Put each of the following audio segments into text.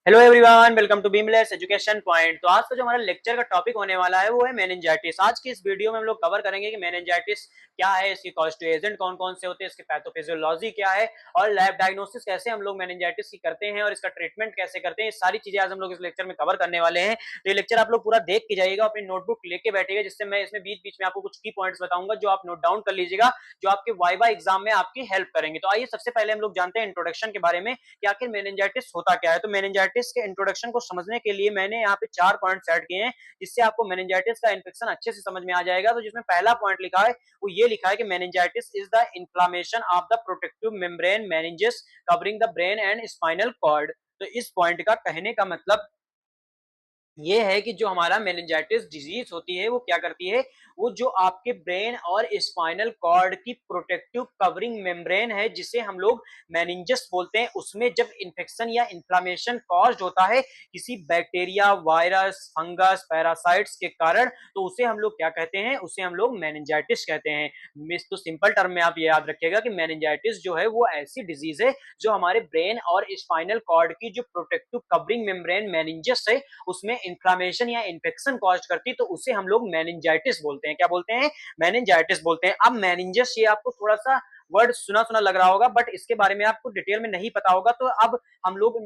Hello everyone, welcome to Beamless Education Point. तो आज का जो हमारा लेक्चर का टॉपिक होने वाला है वो है मेनिंजाइटिस। आज की इस वीडियो में हम लोग कवर करेंगे कि मेनिंजाइटिस क्या है, इसकी कॉज टू एजेंट कौन कौन से होते हैं, इसके पैथोफिजियोलॉजी क्या है और लैब डायग्नोसिस कैसे हम लोग मेनिंजाइटिस की करते हैं और इसका ट्रीटमेंट कैसे करते हैं। सारी चीजें आज हम लोग इस लेक्चर में कवर करने वाले हैं। तो ये लेक्चर आप लोग पूरा देख के जाइएगा, अपनी नोटबुक लेके बैठिएगा, जिससे मैं इसमें बीच बीच में आपको कुछ की पॉइंट्स बताऊंगा जो आप नोट डाउन कर लीजिएगा, जो आपके वाइवा एग्जाम में आपकी हेल्प करेंगे। तो आइए सबसे पहले हम लोग जानते हैं इंट्रोडक्शन के बारे में कि आखिर मेनिंजाइटिस होता क्या है। तो मेनिंजाइटिस के इंट्रोडक्शन को समझने के लिए मैंने यहाँ पे 4 पॉइंट्स ऐड किए हैं, जिससे आपको मेनिंजाइटिस का इन्फेक्शन अच्छे से समझ में आ जाएगा। तो जिसमें पहला पॉइंट लिखा है वो ये लिखा है कि meningitis is the inflammation of the protective membrane meninges covering the brain and spinal cord. तो इस पॉइंट का कहने का मतलब ये है कि जो हमारा मेनिंजाइटिस डिजीज होती है वो क्या करती है, वो जो आपके ब्रेन और स्पाइनल कॉर्ड की प्रोटेक्टिव कवरिंग मेम्ब्रेन है, जिसे हम लोग मेनिंजस बोलते हैं, उसमें जब इन्फेक्शन या इन्फ्लामेशन कॉज्ड होता है किसी बैक्टीरिया, वायरस, फंगस, पैरासाइट्स के कारण, तो उसे हम लोग क्या कहते हैं, उसे हम लोग मेनिंजाइटिस कहते हैं। तो सिंपल टर्म में आप ये याद रखिएगा कि मेनिंजाइटिस जो है वो ऐसी डिजीज है जो हमारे ब्रेन और स्पाइनल कॉर्ड की जो प्रोटेक्टिव कवरिंग मेम्ब्रेन मेनिंजस है उसमें इन्फ्लामेशन या इन्फेक्शन कॉज करती, तो उसे हम लोग मेनिंजाइटिस बोलते हैं। क्या बोलते हैं? मेनिंजाइटिस बोलते हैं। अब मेनिंजस ये आपको थोड़ा सा वर्ड सुना सुना लग रहा होगा, बट इसके बारे में आपको डिटेल में नहीं पता होगा। तो अब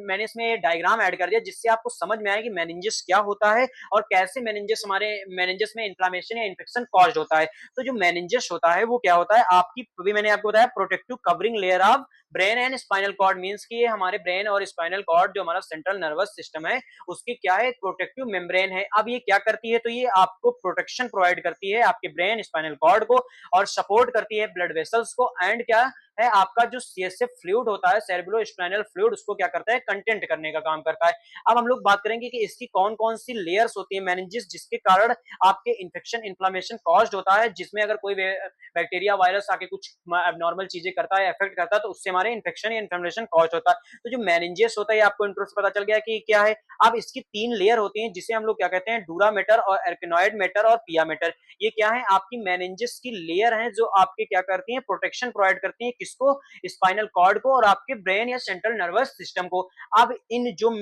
मैंने इसमें डायग्राम ऐड कर दिया, जिससे आपको समझ में आए कि मेनिंजस क्या होता है और कैसे मेनिंजस हमारे मेनिंजस में इन्फ्लामेशन या इन्फेक्शन कॉज होता है। तो जो मेनिंजस होता है वो क्या होता है, आपकी अभी मैंने आपको बताया protective covering layer of brain and spinal cord, means कि ये हमारे ब्रेन और स्पाइनल कॉर्ड जो हमारा सेंट्रल नर्वस सिस्टम है उसकी क्या है, प्रोटेक्टिव मेम्ब्रेन है। अब ये क्या करती है, तो ये आपको प्रोटेक्शन प्रोवाइड करती है आपके ब्रेन स्पाइनल कॉर्ड को, और सपोर्ट करती है ब्लड वेसल्स को, एंड क्या है, आपका जो सीएसएफ फ्लूइड होता है, सेरेब्रो स्पाइनल फ्लूइड, उसको क्या करता है, कंटेंट करने का काम करता है। अब हम लोग बात करेंगे कि इसकी कौन कौन सी लेयर्स होती है मेनिंजेस, जिसके कारण आपके इन्फेक्शन इन्फ्लामेशन कॉज्ड होता है, जिसमें अगर कोई बैक्टीरिया वायरस आके कुछ एबनॉर्मल चीजें करता है, इफेक्ट करता है, तो उससे हमारे इन्फेक्शन या इन्फ्लामेशन कॉज्ड होता है। तो जो मेनिंजेस होता है, आपको इंट्रो से पता चल गया कि क्या है। अब इसकी 3 लेयर होती हैं, जिसे हम लोग क्या कहते हैं, डूरामेटर और एर्किनॉइड मेटर और पियामेटर। ये क्या है, आपकी मेनिंजेस की लेयर है जो आपके क्या करती है, प्रोटेक्शन प्रोवाइड करती है, किसको, स्पाइनल कॉर्ड को और आपके ब्रेन या सेंट्रल नर्वस सिस्टम को। अब इन जो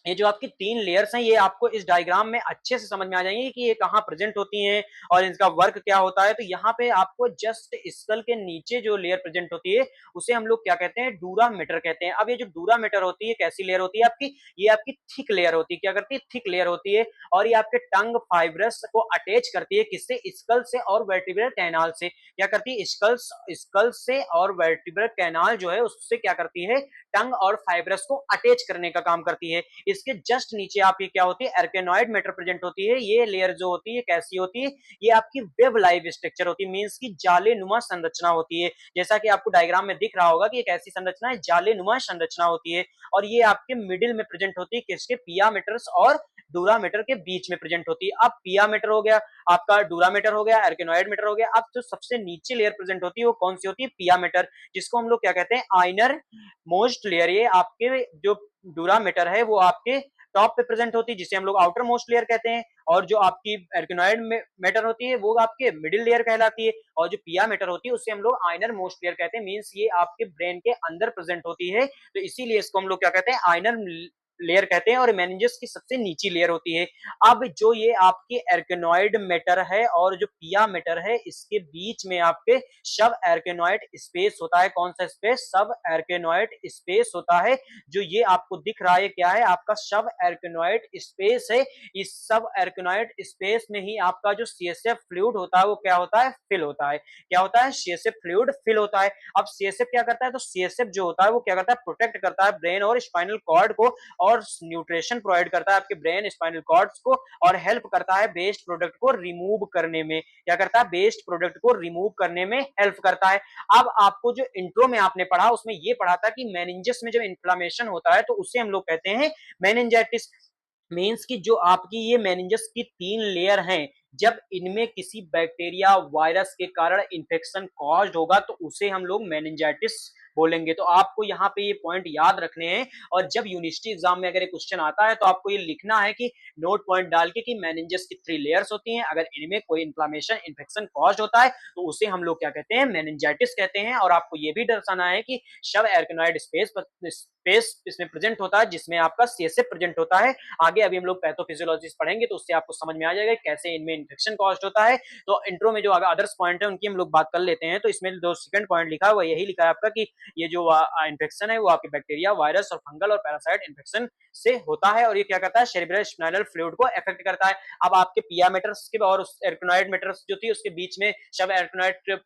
ये जो आपकी 3 लेयर्स हैं, ये आपको इस डायग्राम में अच्छे से समझ में आ जाएंगे कि ये कहाँ प्रेजेंट होती हैं और इनका वर्क क्या होता है। तो यहाँ पे आपको जस्ट स्कल के नीचे जो लेयर प्रेजेंट होती है उसे हम लोग क्या कहते हैं, डूरामेटर कहते हैं। अब ये जो डूरामेटर होती है कैसी लेयर होती है आपकी, ये आपकी थिक लेयर होती है। क्या करती है, थिक लेयर होती है, और ये आपके टंग फाइब्रस को अटैच करती है, किससे, स्कल से और वर्टिब्रल कैनाल से। क्या करती है, स्कल से और वर्टिब्रल कैनाल जो है उससे क्या करती है, टंग और फाइब्रस को अटैच करने का काम करती है। इसके जस्ट नीचे आपकी क्या होती है, एर्केनॉइड मैटर प्रेजेंट होती है। ये लेयर जो होती है कैसी होती है, ये आपकी वेब लाइव स्ट्रक्चर होती है, मींस की जाले नुमा संरचना होती है। जैसा कि आपको डायग्राम में दिख रहा होगा कि एक ऐसी संरचना है, जाले नुमा संरचना होती है, और ये आपके मिडिल में प्रेजेंट होती है, किसके, पियामेटर्स और डूरामेटर के बीच में प्रेजेंट होती है। अब पियामेटर हो गया आपका, डूरामेटर हो गया, एर्केनॉइड मेटर हो गया। अब जो सबसे नीचे लेयर प्रेजेंट होती है वो कौन सी होती है, पियामेटर, जिसको हम लोग क्या कहते हैं, आइनर मोस्ट लेयर। ये आपके जो डूरामेटर है वो आपके टॉप पे प्रेजेंट होती है, जिसे हम लोग आउटर मोस्ट लेयर कहते हैं, और जो आपकी एर्किनॉइड मैटर होती है वो आपके मिडिल लेयर कहलाती है, और जो पिया मैटर होती है उससे हम लोग आइनर मोस्ट लेयर कहते हैं, मींस ये आपके ब्रेन के अंदर प्रेजेंट होती है, तो इसीलिए इसको हम लोग क्या कहते हैं, आइनर लेयर कहते हैं, और मेनिंजेस की सबसे नीची लेयर होती है। अब जो ये आपके एर्किनॉइड मैटर है और जो पिया मैटर है, इसके बीच में आपके सब एर्किनॉइड स्पेस होता है। कौन सा स्पेस, सब एर्किनॉइड स्पेस होता है। जो ये आपको दिख रहा है क्या है, आपका सब एर्किनॉइड स्पेस है। इस सब एर्किनॉइड स्पेस में ही आपका जो सीएसएफ फ्लूइड होता है वो क्या होता है, फिल होता है। क्या होता है, सीएसएफ फ्लूइड फिल होता है। अब सीएसएफ क्या करता है, तो सीएसएफ जो होता है वो क्या करता है, प्रोटेक्ट करता है ब्रेन और स्पाइनल कॉर्ड को, और न्यूट्रिशन प्रोवाइड करता है आपके ब्रेन स्पाइनल कॉर्ड्स को, और हेल्प करता है वेस्ट प्रोडक्ट को रिमूव करने में। क्या करता है, वेस्ट प्रोडक्ट को रिमूव करने में हेल्प करता है। अब आपको जो इंट्रो में आपने पढ़ा उसमें ये पढ़ा था कि मेनिंजेस में जब इन्फ्लामेशन होता है तो उसे हम लोग कहते हैं मेनिंजाइटिस। मीन्स की जो आपकी ये मेनिंजेस की 3 लेयर हैं, जब इनमें किसी बैक्टीरिया, वायरस के कारण इंफेक्शन कॉज्ड होगा तो उसे हम लोग मेनिंजाइटिस बोलेंगे। तो आपको यहाँ पे ये पॉइंट याद रखने हैं और जब यूनिवर्सिटी एग्जाम में अगर ये क्वेश्चन आता है तो आपको ये लिखना है कि नोट पॉइंट डाल के कि मेनिंजेस की 3 लेयर्स होती हैं, अगर इनमें कोई इन्फ्लेमेशन इन्फेक्शन कॉज होता है तो उसे हम लोग क्या कहते हैं, मेनिंजाइटिस कहते हैं। और आपको ये भी दर्शाना है कि शव एर्कनॉइड स्पेस इसमें प्रेजेंट होता है जिसमें आपका सीएसएफ प्रेजेंट होता है। आगे अभी हम लोग पैथोफिजियोलॉजी पढ़ेंगे तो उससे आपको समझ में आ जाएगा कैसे इनमें इन्फेक्शन कॉज होता है। तो इंट्रो में जो अदर्स पॉइंट है उनकी हम लोग बात कर लेते हैं। तो इसमें जो सेकंड पॉइंट लिखा है वो यही लिखा है आपका कि ये जो इन्फेक्शन है वो आपके बैक्टीरिया, वायरस और फंगल और पैरासाइट इन्फेक्शन से होता है और ये क्या करता है, सेरेब्रल स्पाइनल फ्लूइड को अफेक्ट करता है। अब आपके पिया मेटर्स के और उस एर्कनॉइड मेटर्स जो थी उसके बीच में शव एर्कनॉइड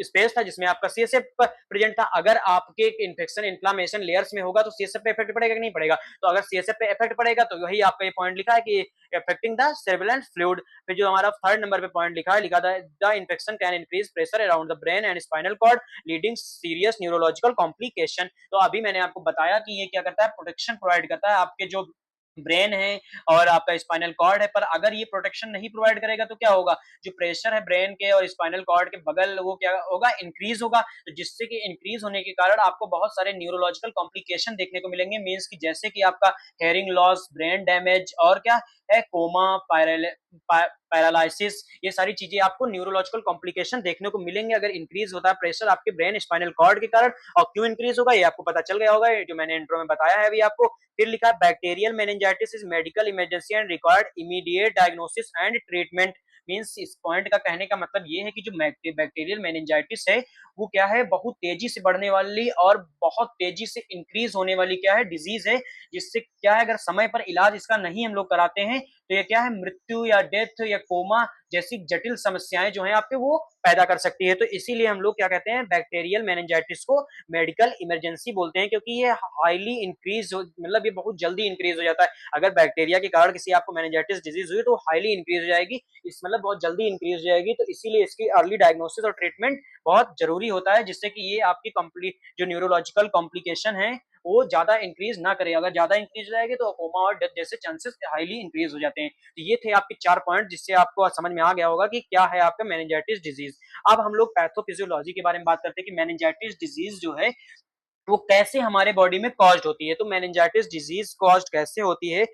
स्पेस था जिसमें आपका सीएसएफ प्रेजेंट था। अगर आपके इन्फेक्शन इन्फ्लामेशन लेयर्स में होगा तो सीएसएफ पे इफेक्ट पड़ेगा कि नहीं पड़ेगा? तो अगर सीएसएफ पे इफेक्ट पड़ेगा तो वही आपका ये पॉइंट लिखा है कि अफेक्टिंग द सेरेब्रल फ्लूइड। फिर जो हमारा थर्ड नंबर पे पॉइंट लिखा है, लिखा था the infection can increase pressure around the brain and spinal cord leading serious neurological complication. तो अभी मैंने आपको बताया कि ये क्या करता है, प्रोटेक्शन प्रोवाइड करता है आपके जो ब्रेन है और आपका स्पाइनल कॉर्ड है। पर अगर ये प्रोटेक्शन नहीं प्रोवाइड करेगा तो क्या होगा, जो प्रेशर है ब्रेन के और स्पाइनल कॉर्ड के बगल वो क्या होगा, इंक्रीज होगा। तो जिससे कि इंक्रीज होने के कारण आपको बहुत सारे न्यूरोलॉजिकल कॉम्प्लिकेशन देखने को मिलेंगे। मींस कि जैसे कि आपका हेयरिंग लॉस, ब्रेन डैमेज और क्या है, कोमा, पैरालिसिस, ये सारी चीजें आपको न्यूरोलॉजिकल कॉम्प्लिकेशन देखने को मिलेंगे अगर इंक्रीज होता है प्रेशर आपके ब्रेन स्पाइनल कॉर्ड के कारण। और क्यों इंक्रीज होगा ये आपको पता चल गया होगा, जो मैंने इंट्रो में बताया है अभी आपको। फिर लिखा है bacterial meningitis is medical emergency and required immediate diagnosis and treatment. Means इस पॉइंट का कहने का मतलब ये है कि जो बैक्टीरियल मेनिंजाइटिस है वो क्या है, बहुत तेजी से बढ़ने वाली और बहुत तेजी से इंक्रीज होने वाली क्या है, डिजीज है। जिससे क्या है, अगर समय पर इलाज इसका नहीं हम लोग कराते हैं तो ये क्या है, मृत्यु या डेथ या कोमा जैसी जटिल समस्याएं जो है आपके वो पैदा कर सकती है। तो इसीलिए हम लोग क्या कहते हैं, बैक्टीरियल मेनिंजाइटिस को मेडिकल इमरजेंसी बोलते हैं, क्योंकि ये हाईली इंक्रीज मतलब ये बहुत जल्दी इंक्रीज हो जाता है। अगर बैक्टीरिया के कारण किसी आपको मेनिंजाइटिस डिजीज हुई तो हाईली इंक्रीज हो जाएगी, इस मतलब बहुत जल्दी इंक्रीज हो जाएगी। तो इसीलिए इसकी अर्ली डायग्नोसिस और ट्रीटमेंट बहुत जरूरी होता है, जिससे कि ये आपकी कंप्लीट जो न्यूरोलॉजिकल कॉम्प्लिकेशन है वो ज्यादा इंक्रीज ना करे। अगर ज्यादा इंक्रीज हो जाएगी तो कोमा और डेथ जैसे चांसेस हाईली इंक्रीज हो जाते हैं। तो ये थे आपके 4 पॉइंट जिससे आपको समझ में आ गया होगा कि क्या है आपका मेनिंजाइटिस डिजीज। अब हम लोग पैथोफिजियोलॉजी के बारे में बात करते हैं कि मेनिंजाइटिस डिजीज जो है वो कैसे हमारे बॉडी में कॉज्ड होती है। तो मेनिंजाइटिस डिजीज कॉज्ड कैसे होती है,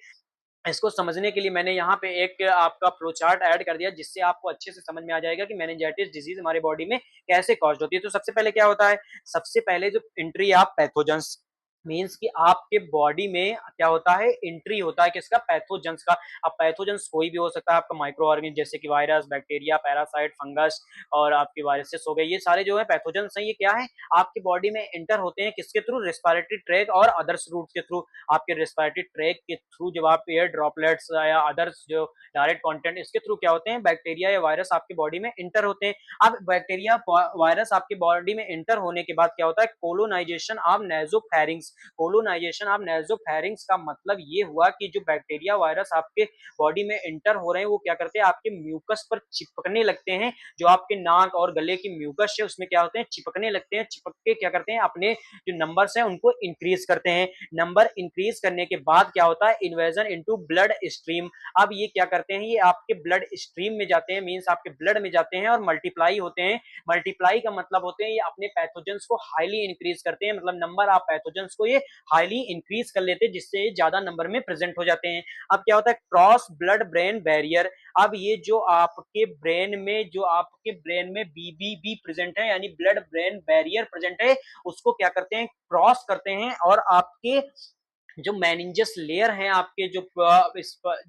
इसको समझने के लिए मैंने यहाँ पे एक आपका फ्लो चार्ट ऐड कर दिया, जिससे आपको अच्छे से समझ में आ जाएगा कि मेनिंजाइटिस डिजीज हमारे बॉडी में कैसे कॉज्ड होती है। तो सबसे पहले क्या होता है, सबसे पहले जो एंट्री ऑफ पैथोजेंस, मीन्स कि आपके बॉडी में क्या होता है, एंट्री होता है किसका, पैथोजेंस का। अब पैथोजेंस कोई भी हो सकता है, आपका माइक्रो ऑर्गेनिज्म जैसे कि वायरस, बैक्टीरिया, पैरासाइट, फंगस और आपके वायरसेस हो गए, ये सारे जो है पैथोजेंस हैं। ये क्या है, आपके बॉडी में एंटर होते हैं किसके थ्रू, रेस्पिरेटरी ट्रैक और अदर्स रूट के थ्रू। आपके रेस्पिरेटरी ट्रैक के थ्रू जब आप एयर ड्रॉपलेट्स या अदर्स जो डायरेक्ट कंटेंट इसके थ्रू क्या होते हैं, बैक्टीरिया या वायरस आपके बॉडी में एंटर होते हैं। अब बैक्टीरिया वायरस आपके बॉडी में एंटर होने के बाद क्या होता है, colonization of nasopharynx. Colonization of nasopharynx का मतलब ये हुआ कि जो बैक्टीरिया वायरस आपके बॉडी में एंटर हो रहे हैं वो क्या करते हैं, आपके म्यूकस पर चिपकने लगते हैं। जो आपके नाक और गले की म्यूकस है उसमें क्या होते हैं, चिपकने लगते हैं। चिपक के क्या करते हैं, अपने जो नंबर्स हैं उनको इंक्रीज करते हैं। नंबर इंक्रीज करने के बाद क्या होता है, इन्वेजन इनटू ब्लड स्ट्रीम। अब ये क्या करते हैं, ये आपके ब्लड स्ट्रीम में जाते हैं, मींस आपके ब्लड में जाते हैं और मल्टीप्लाई होते हैं। मल्टीप्लाई का मतलब होते हैं ये अपने पैथोजेंस को हाईली इंक्रीज करते हैं, मतलब नंबर ऑफ पैथोजेंस को ये हाईली इंक्रीज कर लेते हैं, जिससे ज्यादा नंबर में प्रेजेंट हो जाते हैं। अब क्या होता है, क्रॉस ब्लड ब्रेन बैरियर। अब ये जो आपके ब्रेन में बीबीबी प्रेजेंट है, यानी ब्लड ब्रेन बैरियर प्रेजेंट है, उसको क्या करते हैं, क्रॉस करते हैं और आपके जो मेनिंजस लेयर हैं, आपके जो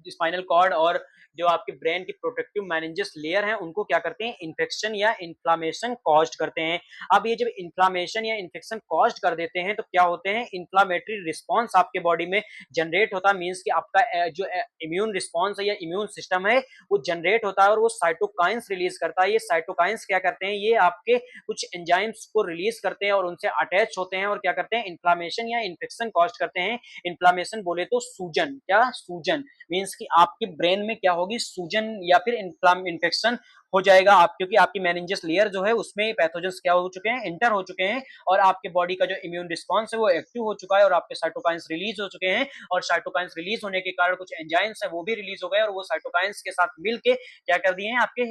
स्पाइनल कॉर्ड और जो आपके ब्रेन की प्रोटेक्टिव मेनिंजस लेयर हैं, उनको क्या करते हैं, इन्फेक्शन या इन्फ्लामेशन कॉज्ड करते हैं। अब ये जब इन्फ्लामेशन या इन्फेक्शन कॉज्ड कर देते हैं तो क्या होते हैं, इन्फ्लामेटरी रिस्पॉन्स आपके बॉडी में जनरेट होता है। मीन्स कि आपका जो इम्यून रिस्पॉन्स है या इम्यून सिस्टम है वो जनरेट होता है और वो साइटोकाइंस रिलीज करता है। ये साइटोकाइंस क्या करते हैं, ये आपके कुछ एंजाइम्स को रिलीज करते हैं और उनसे अटैच होते हैं और क्या करते हैं, इन्फ्लामेशन या इन्फेक्शन कॉज करते हैं। इन्फ्लामेशन बोले तो सूजन, क्या सूजन, मींस कि आपके ब्रेन में क्या होगी, सूजन या फिर इन्फेक्शन हो जाएगा आप, क्योंकि आपकी मेनिंजस लेयर जो है उसमें पैथोजेंस क्या हो चुके हैं, एंटर हो चुके हैं और आपके बॉडी का जो इम्यून रिस्पांस है वो एक्टिव हो चुका है और आपके साइटोकाइंस रिलीज हो चुके हैं। और साइटोकाइंस रिलीज होने के कारण कुछ एंजाइम्स है वो भी रिलीज हो गए और वो साइटोकाइंस के साथ मिलके क्या कर दिए हैं, आपके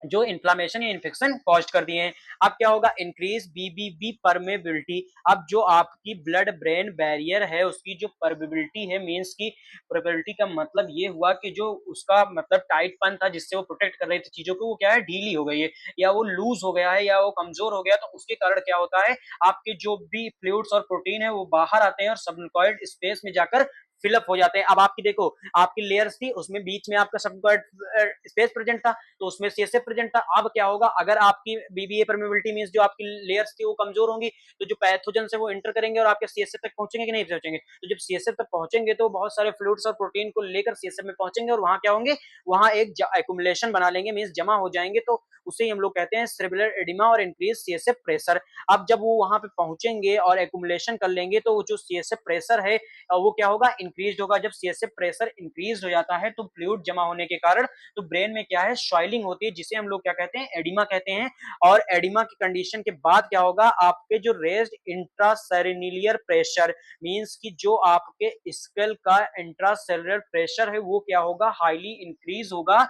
जो इन्फ्लामेशन या इन्फेक्शन कॉज कर दिए हैं। अब क्या होगा, इंक्रीज बीबीबी परमेबिलिटी। अब जो आपकी ब्लड ब्रेन बैरियर है उसकी जो परमेबिलिटी है, मींस की परमेबिलिटी का मतलब ये हुआ कि जो उसका मतलब टाइटपन था जिससे वो प्रोटेक्ट कर रही थी चीजों को, वो क्या है, ढीली हो गई है या वो लूज हो गया है या वो कमजोर हो गया, तो उसके कारण क्या होता है, आपके जो भी फ्लूइड्स और प्रोटीन है वो बाहर आते हैं और सबन्यूक्लिड स्पेस में जाकर फिलअप हो जाते हैं। अब आपकी देखो, आपकी लेयर्स थी, उसमें बीच में आपका सबन्यूक्लिड स्पेस प्रेजेंट था, तो उसमें सीएसएफ प्रेजेंट था। अब क्या होगा, अगर आपकी बीबीए परमेबिलिटी मींस जो आपकी लेयर्स थी वो कमजोर होंगी, तो जो पैथोजन से वो एंटर करेंगे और आपके सीएसएफ तक पहुंचेंगे कि नहीं पहुंचेंगे, तो जब सीएसएफ तक पहुंचेंगे तो बहुत सारे फ्लूइड्स और प्रोटीन को लेकर सीएसएफ में पहुंचेंगे और वहां क्या होंगे, वहां एक एक्युमुलेशन बना लेंगे, मींस जमा हो जाएंगे, तो उसे ही हम लोग कहते हैं सेरेब्रल एडिमा और इंक्रीज सीएसएफ प्रेशर। अब जब वो वहां पे पहुंचेंगे और एक्युमुलेशन कर लेंगे तो वो जो सीएसएफ प्रेशर है वो क्या होगा, इंक्रीज होगा। जब सीएसएफ प्रेशर इंक्रीज हो जाता है तो फ्लूइड जमा होने के कारण तो ब्रेन में क्या है, स्वेलिंग होती है, जिसे हम लोग क्या कहते हैं, एडिमा कहते हैं। और एडिमा की कंडीशन के बाद क्या होगा, आपके जो रेज्ड इंट्रासेरेनिलियर प्रेशर, मींस कि जो आपके स्कल का इंट्रासेलुलर प्रेशर है वो क्या होगा, हाईली इंक्रीज होगा।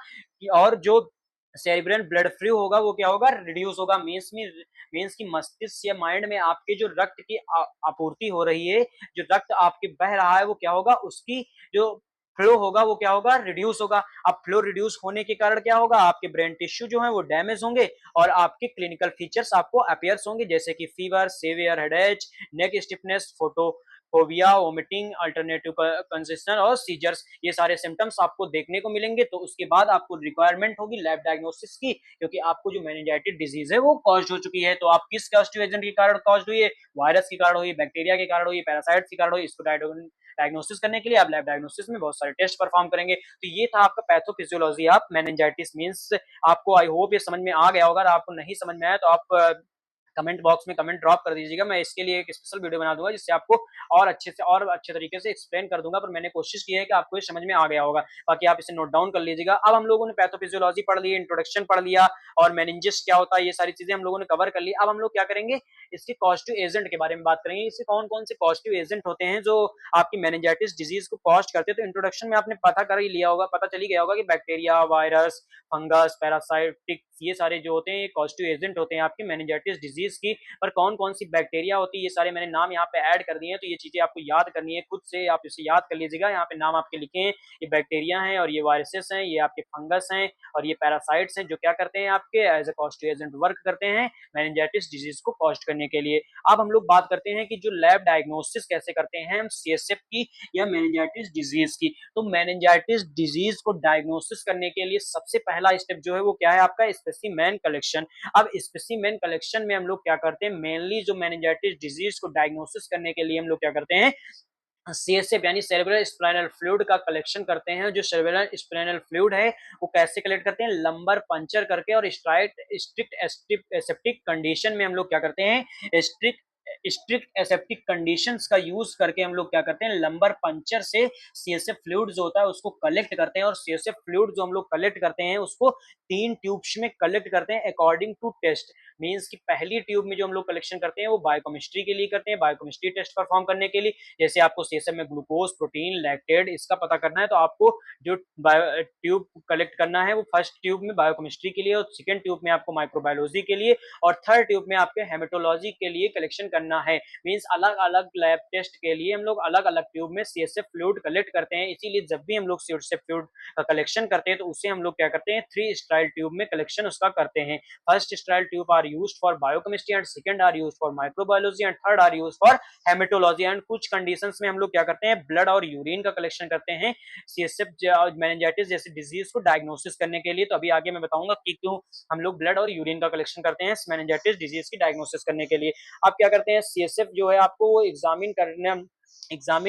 और जो सेरिब्रल ब्लड फ्लो होगा वो क्या होगा, रिड्यूस होगा। मींस की मस्तिष्क या माइंड में आपके जो रक्त की आपूर्ति हो रही है, जो रक्त आपके बह रहा है वो क्या होगा, उसकी जो फ्लो होगा वो क्या होगा, रिड्यूस होगा। अब फ्लो रिड्यूस होने के कारण क्या होगा, आपके ब्रेन टिश्यू जो है वो डैमेज होंगे और आपके क्लिनिकल फीचर्स आपको अपियर्स होंगे, जैसे कि fever, severe headache, neck stiffness, phobia, vomiting, alternative congestion और सीजर्स। ये सारे सिम्टम्स आपको देखने को मिलेंगे। तो उसके बाद आपको रिक्वायरमेंट होगी लैब डायग्नोसिस की, क्योंकि आपको जो मेनिंजाइटिस डिजीज है वो कॉज्ड हो चुकी है। तो आप किस कॉजेटिव एजेंट के कारण कॉज्ड हुई है, वायरस के कारण हुई, बैक्टीरिया के कारण हुई, पैरासाइट्स के कारण हुई, इसको डायग्नोसिस करने के लिए आप लैब डायग्नोसिस में बहुत सारे टेस्ट परफॉर्म करेंगे। तो ये था आपका पैथोफिजियोलॉजी ऑफ मेनिंजाइटिस मींस। आपको आई होप ये समझ में आ गया होगा। आपको नहीं समझ में आया तो आप कमेंट बॉक्स में कमेंट ड्रॉप कर दीजिएगा, मैं इसके लिए एक स्पेशल वीडियो बना दूंगा जिससे आपको और अच्छे से और अच्छे तरीके से एक्सप्लेन कर दूंगा। पर मैंने कोशिश की है कि आपको ये समझ में आ गया होगा, बाकी आप इसे नोट डाउन कर लीजिएगा। अब हम लोगों ने पैथोफिजियोलॉजी पढ़ ली, इंट्रोडक्शन पढ़ लिया और मेनिंजिस क्या होता है, ये सारी चीजें हम लोगों ने कवर कर ली। अब हम लोग क्या करेंगे, इसके कॉजेटिव एजेंट के बारे में बात करेंगे। इससे कौन कौन से पॉजिटिव एजेंट होते हैं जो आपकी मेनिंजाइटिस डिजीज को कॉज करते हैं। तो इंट्रोडक्शन में आपने पता कर ही लिया होगा, पता चल ही गया होगा कि बैक्टीरिया, वायरस, फंगस, पैरासाइटिक, ये सारे जो होते हैं ये पॉजिटिव एजेंट होते हैं आपकी मेनिंजाइटिस डिजीज की। पर कौन कौन सी बैक्टीरिया होती है, ये सारे मैंने नाम यहाँ पे ऐड कर दिए हैं, तो ये चीजें आपको याद करनी है, खुद से आप इसे याद कर लीजिएगा। यहाँ पे नाम आपके लिखे हैं, ये बैक्टीरिया हैं और ये वायरसेस हैं, ये आपके फंगस हैं और ये पैरासाइट्स हैं, जो क्या करते हैं, आपके as a positive agent work करते हैं मेनिंजाइटिस डिजीज को कॉज करने के लिए। अब हम लोग बात करते हैं कि जो लैब डायग्नोसिस कैसे करते हैं हम सीएसएफ की या मेनिंजाइटिस डिजीज की। तो मेनिंजाइटिस डिजीज को डायग्नोसिस करने के लिए सबसे पहला स्टेप जो है वो क्या है, आपका स्पेसिमेन कलेक्शन। अब स्पेसिमेन कलेक्शन में हम लोग क्या करते हैं, मेनली जो मेनिंजाइटिस डिजीज को डायग्नोसिस करने के लिए हम लोग क्या करते हैं, सीएसएफ यानी सेरेब्रल स्पाइनल फ्लूइड का कलेक्शन करते हैं। जो सेरेब्रल स्पाइनल फ्लूइड है वो कैसे कलेक्ट करते हैं, लंबर पंचर करके और स्ट्रिक्ट एसेप्टिक कंडीशन में हम लोग क्या करते हैं, स्ट्रिक्ट एसेप्टिक कंडीशंस का यूज करके हम लोग क्या करते हैं, लंबर पंचर से सीएसएफ फ्लूइड जो होता है उसको कलेक्ट करते हैं। और सीएसएफ फ्लूइड जो हम लोग कलेक्ट करते हैं उसको 3 ट्यूब्स में कलेक्ट करते हैं अकॉर्डिंग टू टेस्ट। मींस की पहली ट्यूब में जो हम लोग कलेक्शन करते हैं वो बायोकेमिस्ट्री के लिए करते हैं, बायोकेमिस्ट्री टेस्ट परफॉर्म करने के लिए। जैसे आपको सीएसएफ में ग्लूकोज, प्रोटीन, लैक्टेट इसका पता करना है तो आपको जो ट्यूब कलेक्ट करना है वो फर्स्ट ट्यूब में बायोकेमिस्ट्री के लिए और सेकंड ट्यूब में आपको माइक्रोबायोलॉजी के लिए और थर्ड ट्यूब में आपके हेमेटोलॉजी के लिए कलेक्शन करना है। मींस अलग अलग लैब टेस्ट के लिए हम लोग अलग अलग ट्यूब में सीएसएफ फ्लूइड कलेक्ट करते हैं। इसीलिए जब भी हम लोग सीएसएफ फ्लूइड का कलेक्शन करते हैं तो उसे हम लोग क्या करते हैं, 3 स्टाइल ट्यूब में कलेक्शन उसका करते हैं। First style tube are used for biochemistry and second are used for microbiology and third are used for haematology. And कुछ कंडीशंस में हम लोग क्या करते हैं, ब्लड और यूरिन का कलेक्शन करते हैं सीएसएफ मेनिंजाइटिस जैसी डिजीज को डायग्नोसिस करने के लिए। तो अभी आगे मैं बताऊंगा कि क्यों हम लोग ब्लड और यूरिन का कलेक्शन करते हैं मेनिंजाइटिस डिजीज की डायग्नोसिस करने के लिए। आप क्या करते हैं, सीएसएफ जो है आपको वो examine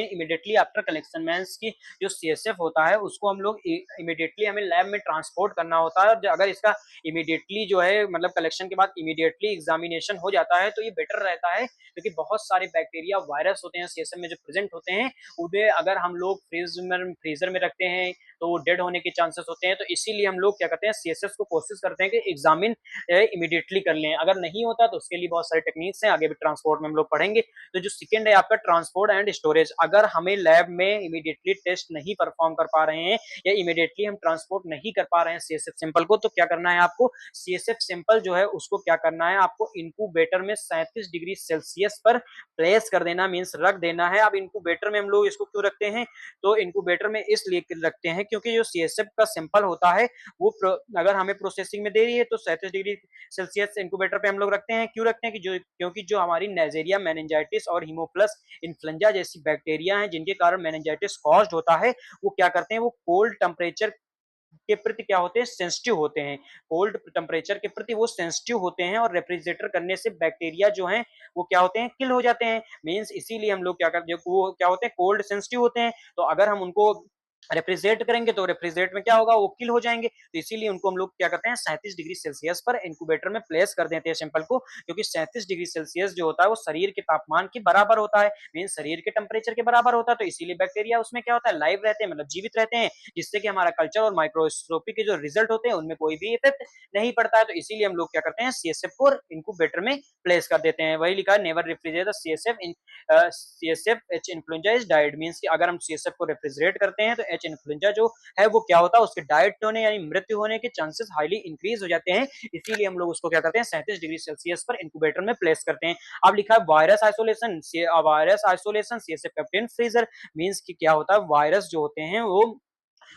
immediately after collection. Means की जो सीएसएफ होता है उसको हम लोग इमीडिएटली हमें लैब में ट्रांसपोर्ट करना होता है। और अगर इसका इमीडिएटली जो है मतलब कलेक्शन के बाद इमीडिएटली एग्जामिनेशन हो जाता है तो ये बेटर रहता है, क्योंकि बहुत सारे बैक्टीरिया, वायरस होते हैं सीएसएफ में जो प्रेजेंट होते हैं, उन्हें अगर हम लोग फ्रीजर में रखते हैं तो वो डेड होने के चांसेस होते हैं। तो इसीलिए हम लोग क्या करते हैं, सीएसएफ को कोशिश करते हैं कि एग्जामिन इमीडिएटली कर लें। अगर नहीं होता तो उसके लिए बहुत सारे टेक्निक्स हैं, आगे भी ट्रांसपोर्ट में हम लोग पढ़ेंगे। तो जो सेकंड है आपका ट्रांसपोर्ट एंड स्टोरेज। अगर हमें लैब में इमीडिएटली टेस्ट नहीं परफॉर्म कर पा रहे हैं या इमीडिएटली हम ट्रांसपोर्ट नहीं कर पा रहे हैं सीएसएफ सैंपल को, तो क्या करना है आपको, सीएसएफ सैंपल जो है उसको क्या करना है आपको, इंक्यूबेटर में 37 डिग्री सेल्सियस पर प्लेस कर देना, मीन्स रख देना है। अब इंक्यूबेटर में हम लोग इसको क्यों रखते हैं, तो इंक्यूबेटर में इसलिए रखते हैं क्योंकि जो सीएसएफ का सैंपल होता है वो अगर हमें प्रोसेसिंग में दे रही है तो 37 डिग्री सेल्सियस इंक्यूबेटर पे हम लोग रखते हैं। क्यों रखते हैं कि जो, क्योंकि जो हमारी नाइजेरिया मेनिंजाइटिस और हीमोप्लस इन्फ्लुएंजा जैसी बैक्टीरिया हैं जिनके कारण मेनिंजाइटिस कॉज्ड होता है, वो क्या करते हैं, वो कोल्ड टेम्परेचर के प्रति क्या होते हैं, सेंसिटिव होते हैं। कोल्ड टेम्परेचर के प्रति वो सेंसिटिव होते हैं और रेफ्रिजरेटर करने से बैक्टीरिया जो हैं वो क्या होते हैं, किल हो जाते हैं। मींस इसीलिए हम लोग क्या करते हैं, वो क्या होते हैं, कोल्ड सेंसिटिव होते हैं। तो अगर हम उनको रेफ्रिजरेट करेंगे तो रेफ्रिजरेट में क्या होगा, वो किल हो जाएंगे। तो इसीलिए उनको हम लोग क्या करते हैं, 37 डिग्री सेल्सियस पर इंक्यूबेटर में प्लेस कर देते हैं सैंपल को, क्योंकि 37 डिग्री सेल्सियस जो होता है वो शरीर के तापमान के बराबर होता है, मीन शरीर के टेम्परेचर के बराबर होता है। तो इसीलिए बैक्टीरिया उसमें क्या होता है, लाइव रहते हैं, मतलब जीवित रहते हैं, जिससे कि हमारा कल्चर और माइक्रोस्कोपी के जो रिजल्ट होते हैं उनमें कोई भी इफेक्ट नहीं पड़ता है। तो इसीलिए हम लोग क्या करते हैं, सीएसएफ को इंक्यूबेटर में प्लेस कर देते हैं। वही लिखा है, never refrigerate CSF in CSF H influenza is died, means कि अगर हम सीएसएफ को रेफ्रिजरेट करते हैं तो एच इन्फ्लुएंजा जो है वो क्या होता है, उसके डाइट होने यानी मृत्यु होने के चांसेस हाईली इंक्रीज हो जाते हैं। इसीलिए हम लोग उसको क्या करते हैं, 37 डिग्री सेल्सियस पर इंक्यूबेटर में प्लेस करते हैं। अब लिखा है virus isolation, virus isolation CSF captain freezer, means कि क्या होता है, वायरस जो होते हैं वो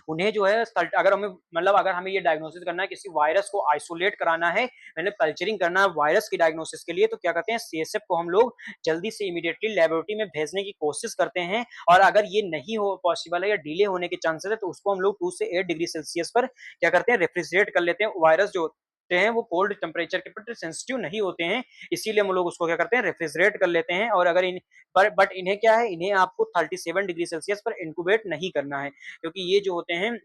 उन्हें जो है अगर हमें मतलब अगर हमें ये डायग्नोसिस करना है, किसी वायरस को आइसोलेट कराना है, मतलब कल्चरिंग करना है वायरस की डायग्नोसिस के लिए, तो क्या करते हैं, सीएसएफ को हम लोग जल्दी से इमीडिएटली लेबोरेटरी में भेजने की कोशिश करते हैं। और अगर ये नहीं हो पॉसिबल है या डिले होने के चांसेस है तो उसको हम लोग 2 से 8 डिग्री सेल्सियस पर क्या करते हैं, रेफ्रिजरेट कर लेते हैं। वायरस जो होते हैं वो कोल्ड टेम्परेचर के प्रति सेंसिटिव नहीं होते हैं, इसीलिए हम लोग उसको क्या करते हैं, रेफ्रिजरेट कर लेते हैं। और अगर इन पर बट इन्हें क्या है, इन्हें आपको 37 डिग्री सेल्सियस पर इंक्यूबेट नहीं करना है, क्योंकि ये जो होते हैं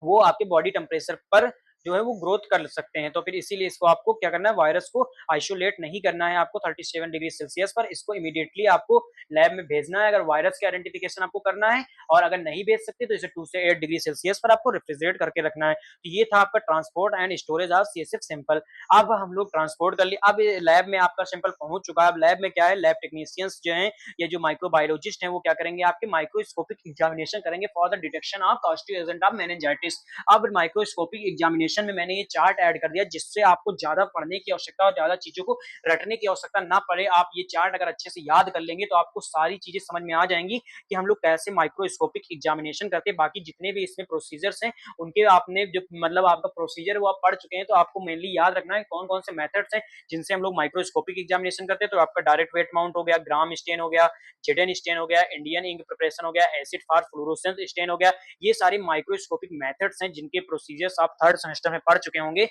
वो आपके बॉडी टेम्परेचर पर जो है वो ग्रोथ कर सकते हैं। तो फिर इसीलिए इसको आपको क्या करना है, वायरस को आइसोलेट नहीं करना है आपको 37 डिग्री सेल्सियस पर, इसको इमीडिएटली आपको लैब में भेजना है अगर वायरस की आइडेंटिफिकेशन आपको करना है। और अगर नहीं भेज सकते तो इसे 2 से 8 डिग्री सेल्सियस पर आपको रेफ्रिजरेट करके रखना है। तो ये था आपका transport and storage of CSF sample. अब हम लोग ट्रांसपोर्ट कर लिए, अब लैब में आपका सैंपल पहुंच चुका है। अब लैब में क्या है, लैब टेक्नीशियंस जो हैं या जो माइक्रोबायोलॉजिस्ट हैं वो क्या करेंगे, आपके माइक्रोस्कोपिक एग्जामिनेशन करेंगे for the detection of causative agent of meningitis. अब माइक्रोस्कोपिक एग्जामिनेशन में मैंने ये चार्ट ऐड कर दिया, जिससे आपको ज्यादा पढ़ने की आवश्यकता और ज्यादा चीजों को रटने की आवश्यकता ना पड़े। आप ये चार्ट अगर अच्छे से याद कर लेंगे तो आपको सारी चीजें समझ में आ जाएंगी कि हम लोग कैसे माइक्रोस्कोपिक एग्जामिनेशन करते हैं। बाकी जितने भी इसमें प्रोसीजर्स हैं उनके आपने जो मतलब आपका प्रोसीजर वो आप पढ़ चुके हैं, तो आपको मेनली याद रखना है कौन कौन से मेथड्स हैं जिनसे हम लोग माइक्रोस्कोपिक एग्जामिनेशन करते हैं। तो आपका डायरेक्ट वेट माउंट हो गया, ग्राम स्टेन हो गया, जेडन स्टेन हो गया, इंडियन इंक प्रिपरेशन हो गया, एसिड फार फ्लोरोसेंस स्टेन हो गया। ये सारी माइक्रोस्कोपिक मेथड्स हैं जिनके प्रोसीजर्स आप थर्ड सेमेस्टर में पढ़ चुके होंगे।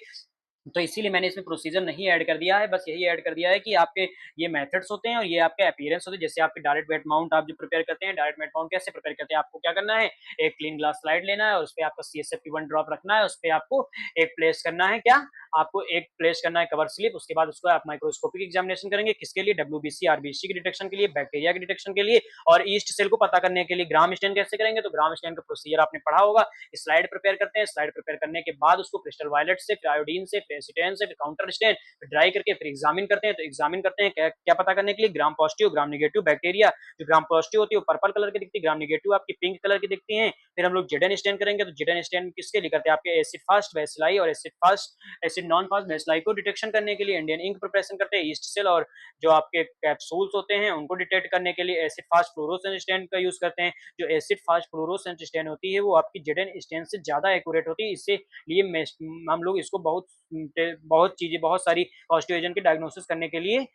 तो इसीलिए मैंने इसमें प्रोसीजर नहीं ऐड कर दिया है, बस यही ऐड कर दिया है कि आपके ये मेथड्स होते हैं और ये आपके अपीयरेंस होते हैं। जैसे आपके डायरेक्ट वेट माउंट आप जो प्रिपेयर करते हैं, डायरेक्ट वेट माउंट कैसे प्रिपेयर करते हैं, आपको क्या करना है, एक क्लीन ग्लास स्लाइड लेना है और उस पे आपका सीएसएफ की 1 ड्रॉप रखना है, उस पे आपको एक प्लेस करना है, क्या आपको एक प्लेस करना है कवर स्लिप। उसके बाद उसको आप माइक्रोस्कोपिक एग्जामिनेशन करेंगे, किसके लिए, डब्ल्यूबीसी आरबीसी की डिटेक्शन के लिए, बैक्टीरिया की डिटेक्शन के लिए और ईस्ट सेल को पता करने के लिए। ग्राम स्टेन कैसे करेंगे, तो ग्राम स्टेन का प्रोसीजर आपने पढ़ा होगा। स्लाइड प्रिपेयर करते हैं, स्लाइड प्रिपेयर करने के बाद उसको क्रिस्टल वायलेट से, फिर आयोडीन से, फिर एसीटेन से, फिर काउंटर स्टेन, फिर ड्राई करके फिर एग्जामिन करते हैं। तो एग्जामिन करते हैं क्या, क्या पता करने के लिए, gram positive gram negative bacteria. जो ग्राम पॉजिटिव होती है वो पर्पल कलर की दिखती है, ग्राम नेगेटिव आपकी पिंक कलर की दिखती है। फिर हम लोग जेडन स्टेन करेंगे, तो जेडन स्टेन किसके लिए करते हैं, आपके एसिड फास्ट बेसिलाई और acid fast acid non fast bacilli को डिटेक्शन करने के लिए। इंडियन इंक प्रिपरेशन करते हैं, ईस्ट सेल और जो आपके कैप्सूल्स होते हैं उनको डिटेक्ट करने के लिए एसिड फास्ट फ्लोरोसेंट स्टेन का यूज करते हैं। जो एसिड फास्ट फ्लोरोसेंट स्टेन होती है वो आपकी जेडन स्टेन से ज्यादा एक्यूरेट होती है, इससे लिए हम लोग इसको बहुत चीजें, बहुत सारी पॉजिटिव एजेंट की डायग्नोसिस करने के लिए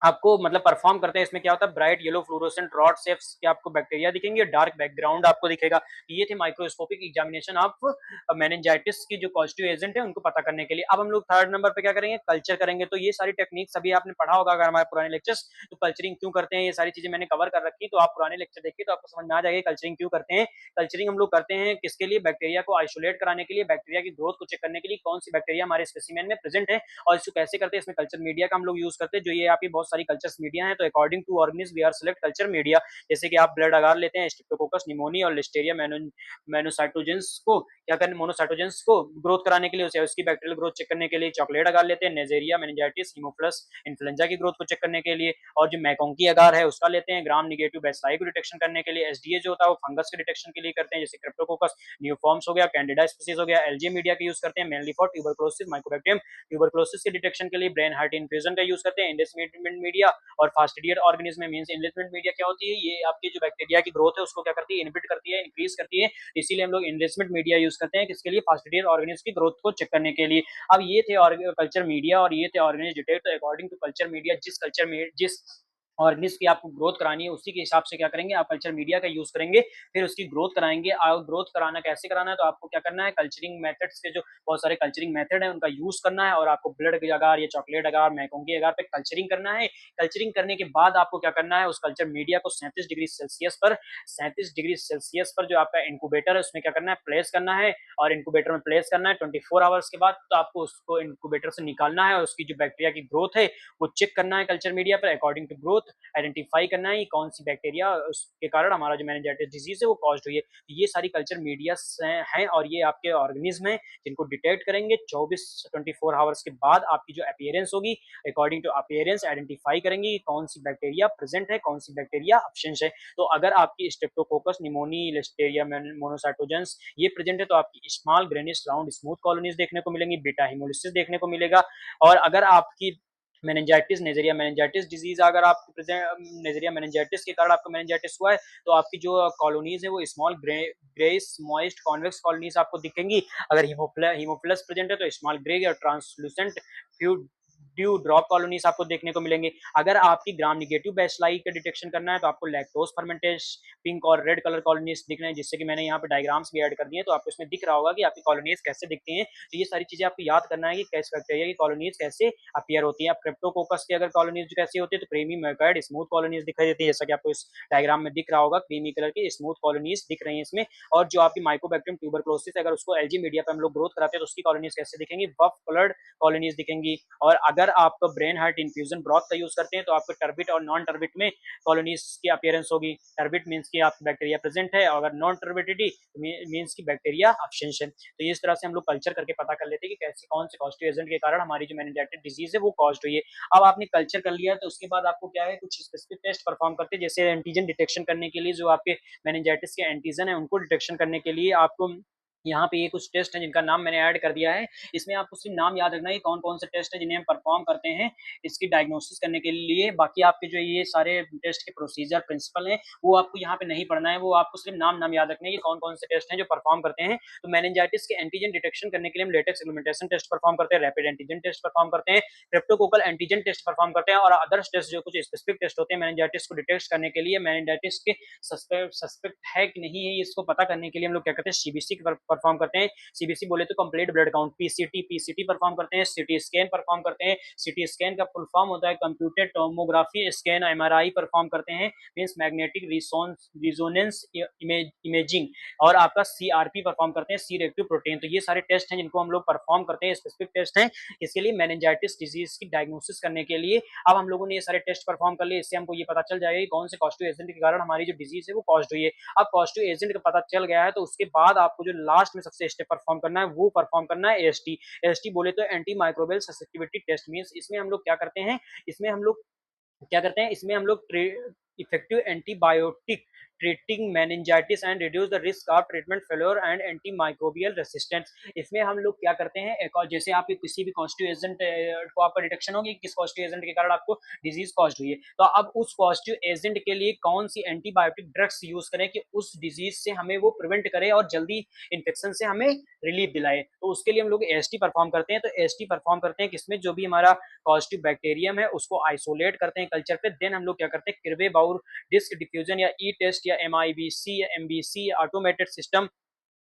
आपको मतलब परफॉर्म करते हैं। इसमें क्या होता है, bright yellow fluorescent rod shapes के आपको बैक्टीरिया दिखेंगे, डार्क बैकग्राउंड आपको दिखेगा। ये थे माइक्रोस्कोपिक एग्जामिनेशन ऑफ मेनिंजाइटिस की जो पॉजिटिव एजेंट है उनको पता करने के लिए। अब हम लोग थर्ड नंबर पे क्या करेंगे, कल्चर करेंगे। तो ये सारी टेक्निक्स अभी आपने पढ़ा होगा अगर हमारे पुराने लेक्चर्स, तो कल्चरिंग क्यों करते हैं ये सारी चीजें मैंने कवर कर रखी, तो आप पुराने लेक्चर देखिए तो आपको समझ में आ जाएगा कल्चरिंग क्यों करते हैं। कल्चरिंग हम लोग करते हैं किसके लिए, बैक्टीरिया को आइसोलेट कराने के लिए, बैक्टीरिया की ग्रोथ को चेक करने के लिए, कौन सी बैक्टीरिया हमारे स्पेसिमेन में प्रेजेंट है और इसको कैसे करते हैं। इसमें कल्चर मीडिया का हम लोग यूज करते हैं, जो ये आपकी बहुत सारी कल्चर्स मीडिया हैं, तो according to organism we are select culture media. जैसे कि आप ब्लड अगार लेते हैं, स्ट्रेप्टोकोकस निमोनिया और लिस्टेरिया मोनोसाइटोजेंस को क्या करने, मोनोसाइटोजेंस को ग्रोथ कराने के लिए, उसे उसकी बैक्टीरियल ग्रोथ चेक करने के लिए चॉकलेट अगार लेते हैं, नेजेरिया मेनिंजाइटिस हीमोफिलस इन्फ्लुएंजा की ग्रोथ को चेक करने के लिए, और जो मैकोंकी अगार है उसका लेते हैं ग्राम निगेटिव बैसिलाई को डिटेक्शन करने के लिए, एसडीए जो होता है वो फंगस के डिटेक्शन के लिए करते हैं, जैसे क्रिप्टोकोकस न्यूफॉर्म्स हो गया, कैंडिडा स्पीसीज हो गया, एलजी मीडिया का यूज करते हैं mainly for tuberculosis Mycobacterium tuberculosis के डिटेक्शन के लिए, ब्रेन हार्ट इन्फ्यूजन का यूज करते हैं, इंडेस्मिनेंट मीडिया और फास्टिडियर ऑर्गेनिज्म मींस इनलिटमेंट मीडिया क्या होती है, ये आपकी जो बैक्टीरिया की ग्रोथ है उसको क्या करती है, इनहिबिट करती है, इंक्रीज करती है, इसीलिए हम लोग इनलिटमेंट मीडिया यूज करते हैं किसके लिए, फास्टिडियर ऑर्गेनिज्म की ग्रोथ को चेक करने के लिए। अब ये थे कल्चर मीडिया और ये थे ऑर्गेनिज डिटेक्ट। तो अकॉर्डिंग टू कल्चर मीडिया जिस ऑर्गेनिज्म की आपको ग्रोथ करानी है उसी के हिसाब से क्या करेंगे, आप कल्चर मीडिया का यूज करेंगे, फिर उसकी ग्रोथ कराएंगे। ग्रोथ कराना कैसे कराना है, तो आपको क्या करना है, कल्चरिंग मेथड्स के जो बहुत सारे कल्चरिंग मेथड है उनका यूज करना है, और आपको ब्लड के अगार या चॉकलेट अगार मैकोंकी अगार पे कल्चरिंग करना है। कल्चरिंग करने के बाद आपको क्या करना है, उस कल्चर मीडिया को 37 डिग्री सेल्सियस पर जो आपका इंक्यूबेटर है उसमें क्या करना है, प्लेस करना है, और इंक्यूबेटर में प्लेस करना है 24 आवर्स के बाद। तो आपको उसको इंक्यूबेटर से निकालना है और उसकी जो बैक्टीरिया की ग्रोथ है वो चेक करना है कल्चर मीडिया पर, अकॉर्डिंग टू ग्रोथ आइडेंटिफाई करना है कौन सी बैक्टीरिया उसके कारण हमारा जो मेनिंजाइटिस डिजीज है वो कॉज्ड हुई है। तो ये सारी कल्चर मीडिया हैं और ये आपके ऑर्गेनिज्म हैं जिनको डिटेक्ट करेंगे 24 आवर्स के बाद। आपकी जो अपीयरेंस होगी, अकॉर्डिंग टू अपीयरेंस आइडेंटिफाई करेंगे कौन सी बैक्टीरिया प्रेजेंट है, कौन सी बैक्टीरिया अब्सेंट है। तो अगर आपकी स्ट्रेप्टोकोकस निमोनी, लिस्टेरिया मोनोसाइटोजेंस ये प्रेजेंट है तो आपकी small greenish round smooth colonies देखने को मिलेंगी, बीटा हिमोलिसिस देखने को मिलेगा। और अगर आपकी मेनिंजाइटिस, नेजेरिया मेनिंजाइटिस डिजीज अगर आपको नेजेरिया मेनिंजाइटिस के कारण आपको मेनिंजाइटिस हुआ है तो आपकी जो कॉलोनीज है वो small grace moist convex colonies आपको दिखेंगी। अगर हीमोफिलस प्रेजेंट है तो स्मॉल ग्रे और ट्रांसलूसेंट फ्यूड ड्यू ड्रॉप कॉलोनीज आपको देखने को मिलेंगे। अगर आपकी ग्राम निगेटिव बैसिलाई का डिटेक्शन करना है तो आपको लैक्टोज फर्मेंटेश पिंक और रेड कलर कॉलोनीज दिख रहे हैं, जिससे कि मैंने यहाँ पे डायग्राम्स भी ऐड कर दिए हैं, तो आपको इसमें दिख रहा होगा कि आपकी कॉलोनीज कैसे दिखती हैं। तो ये सारी चीजें आपको याद करना है कि कैसे बैक्टीरिया की कॉलोनीज कैसे अपीयर होती हैं। क्रिप्टोकोकस की अगर कॉलोनीज कैसी होती है तो क्रीमी मैकोइड स्मूथ कॉलोनीज दिखाई देती है, जैसा कि आपको इस डायग्राम में दिख रहा होगा, क्रीमी कलर की स्मूथ कॉलोनीज दिख रही है इसमें। और जो आपकी माइकोबैक्टीरियम ट्यूबरक्लोसिस अगर उसको एलजी मीडिया पर हम लोग ग्रोथ कराते हैं तो उसकी कॉलोनीज कैसे दिखेंगी, बफ कलर्ड कॉलोनीज दिखेंगी। और अगर आप ब्रेन हार्ट इन्फ्यूजन ब्रॉथ का यूज करते हैं तो आपको टर्बिट और नॉन टर्बिट में कॉलोनीज की अपीयरेंस होगी। टर्बिट मींस कि आपकी बैक्टीरिया प्रेजेंट है, और अगर नॉन टर्बिडिटी मींस की बैक्टीरिया अब्सेंट है। तो इस तरह से हम लोग कल्चर करके पता कर लेते हैं कि कैसे कौन से कॉस्टिव एजेंट के कारण हमारी जो मेनिंजाइटिस डिजीज है वो कॉज्ड हुई है। अब आपने कल्चर कर लिया तो उसके बाद आपको क्या है, कुछ स्पेसिफिक टेस्ट परफॉर्म करते हैं, जैसे एंटीजन डिटेक्शन करने के लिए जो आपके मेनिंजाइटिस के एंटीजन है उनको डिटेक्शन करने के लिए आपको यहाँ पे ये कुछ टेस्ट हैं जिनका नाम मैंने ऐड कर दिया है। इसमें आपको सिर्फ नाम याद रखना है कौन कौन से टेस्ट है जिन्हें हम परफॉर्म करते हैं इसकी डायग्नोसिस करने के लिए। बाकी आपके जो ये सारे टेस्ट के प्रोसीजर प्रिंसिपल हैं वो आपको यहाँ पे नहीं पढ़ना है, वो आपको सिर्फ नाम याद रखना है कि कौन कौन से टेस्ट हैं जो परफॉर्म करते हैं। तो मेनिंजाइटिस के एंटीजन डिटेक्शन करने के लिए हम लेटेक्स एग्लूमेटेशन टेस्ट परफॉर्म करते हैं, रैपिड एंटीजन टेस्ट परफॉर्म करते हैं, क्रिप्टोकोकल एंटीजन टेस्ट परफॉर्म करते हैं, और अदर्स टेस्ट जो कुछ स्पेसिफिक टेस्ट होते हैं मेनिंजाइटिस को डिटेक्ट करने के लिए, मेनिंजाइटिस के सस्पेक्ट है कि नहीं है इसको पता करने के लिए हम लोग क्या करते हैं, सीबीसी परफॉर्म करते हैं। सीबीसी बोले तो complete blood count, PCT perform करते हैं, सीटी स्कैन परफॉर्म करते हैं। सीटी स्कैन का फुल फॉर्म होता है computed tomography scan, MRI perform करते हैं मींस मैग्नेटिक रिजोनेंस इमेजिंग, और आपका सीआरपी परफॉर्म करते हैं, सी रिएक्टिव प्रोटीन। तो ये सारे टेस्ट हैं जिनको हम लोग परफॉर्म करते हैं, स्पेसिफिक टेस्ट हैं इसके लिए मेनिंजाइटिस डिजीज की डायग्नोसिस करने के लिए। अब हम लोगों ने ये सारे टेस्ट परफॉर्म कर लिए, इससे हमको ये पता चल जाएगा कि कौन से कॉस्टिव एजेंट के कारण हमारी जो डिजीज है वो कॉज्ड हुई है। अब पॉजिटिव एजेंट का पता चल गया है तो उसके बाद आपको जो लास्ट में सबसे स्टेप परफॉर्म करना है वो परफॉर्म करना है एएसटी। एएसटी बोले तो anti microbial susceptibility test means इसमें हम लोग क्या करते हैं, इसमें हम लोग effective antibiotic treating meningitis and reduce the risk of treatment failure and anti microbial resistance. इसमें हम लोग क्या करते हैं, एक और जैसे आप किसी भी पॉजिटिव एजेंट को आपका डिटेक्शन होगी किस पॉजिटिव एजेंट के कारण आपको डिजीज कॉज हुई है, तो अब उस पॉजिटिव एजेंट के लिए कौन सी एंटीबायोटिक ड्रग्स यूज करें कि उस डिजीज से हमें वो प्रिवेंट करे और जल्दी इन्फेक्शन से हमें रिलीफ दिलाए। तो उसके लिए हम लोग एएसटी परफॉर्म करते हैं। तो एएसटी परफॉर्म करते हैं किसमें, जो भी हमारा पॉजिटिव बैक्टीरियम है उसको आइसोलेट करते हैं कल्चर पे, देन हम लोग क्या करते हैं किर्बे बाउर डिस्क डिफ्यूजन या ई टेस्ट या एमआईबीसी या एमबीसी ऑटोमेटेड सिस्टम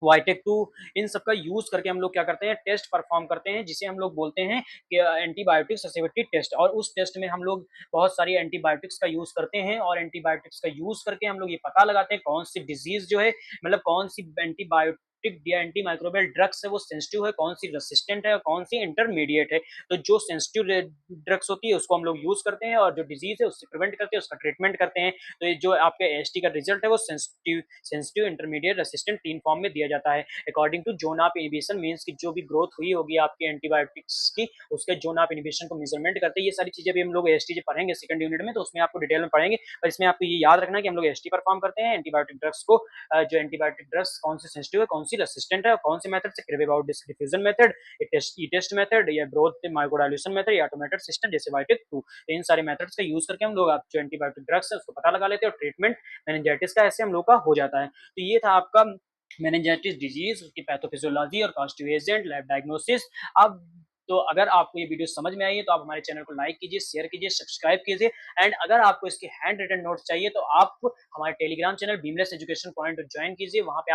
वाइटेक 2 इन सब का यूज करके हम लोग क्या करते हैं टेस्ट परफॉर्म करते हैं, जिसे हम लोग बोलते हैं कि एंटीबायोटिक ससेप्टिबिलिटी टेस्ट। और उस टेस्ट में हम लोग बहुत सारी एंटीबायोटिक्स का यूज करते हैं, और एंटीबायोटिक्स का यूज करके हम लोग ये पता लगाते हैं कौन सी डिजीज जो है, मतलब कौन सी एंटीबायोटिक या एंटी माइक्रोबियल ड्रग्स है वो सेंसिटिव है, कौन सी रेसिस्टेंट है और कौन सी इंटरमीडिएट है। तो जो सेंसिटिव ड्रग्स होती है उसको हम लोग यूज करते हैं और जो डिजीज है उससे प्रिवेंट करते हैं, उसका ट्रीटमेंट करते हैं। तो ये जो आपके एएसटी का रिजल्ट है वो सेंसिटिव, इंटरमीडिएट, रेसिस्टेंट 3 फॉर्म में दिया जाता है। According to zone of inhibition means की जो भी ग्रोथ हुई होगी आपके एंटीबायोटिक्स की, उसके जोन ऑफ इनहिबिशन को मेजरमेंट करते हैं। ये सारी चीजें भी हम लोग एएसटी पढ़ेंगे सेकंड यूनिट में, तो उसमें आपको डिटेल में पढ़ेंगे। पर इसमें आपको ये याद रखना है कि हम लोग एएसटी परफॉर्म करते हैं एंटीबायोटिक ड्रग्स को, जो एंटीबायोटिक ड्रग्स कौन से सेंसिटिव है, कौन सी रेसिस्टेंट है और कौन से मेथड से, Kirby Bauer diffusion method, E test method या ग्रोथ माइक्रोडायल्यूशन मेथड या ऑटोमेटेड सिस्टम जैसे वाइटिक 2। इन सारे मेथड्स का यूज करके हम लोग आप जो एंटीबायोटिक ड्रग्स है उसको पता लगा लेते हैं और ट्रीटमेंट मेनिंजाइटिस का ऐसे हम लोग का हो जाता है। तो ये था आपका मेनिंजाइटिस डिजीज, उसकी पैथोफिजियोलॉजी और कॉस्ट एजेंट, लैब डायग्नोसिस। अब तो अगर आपको ये वीडियो समझ में आई है तो आप हमारे चैनल को लाइक कीजिए, शेयर कीजिए, सब्सक्राइब कीजिए। एंड अगर आपको इसके हैंड रिटन नोट्स चाहिए तो आप हमारे Telegram channel Beamless Education Point join कीजिए। वहां पे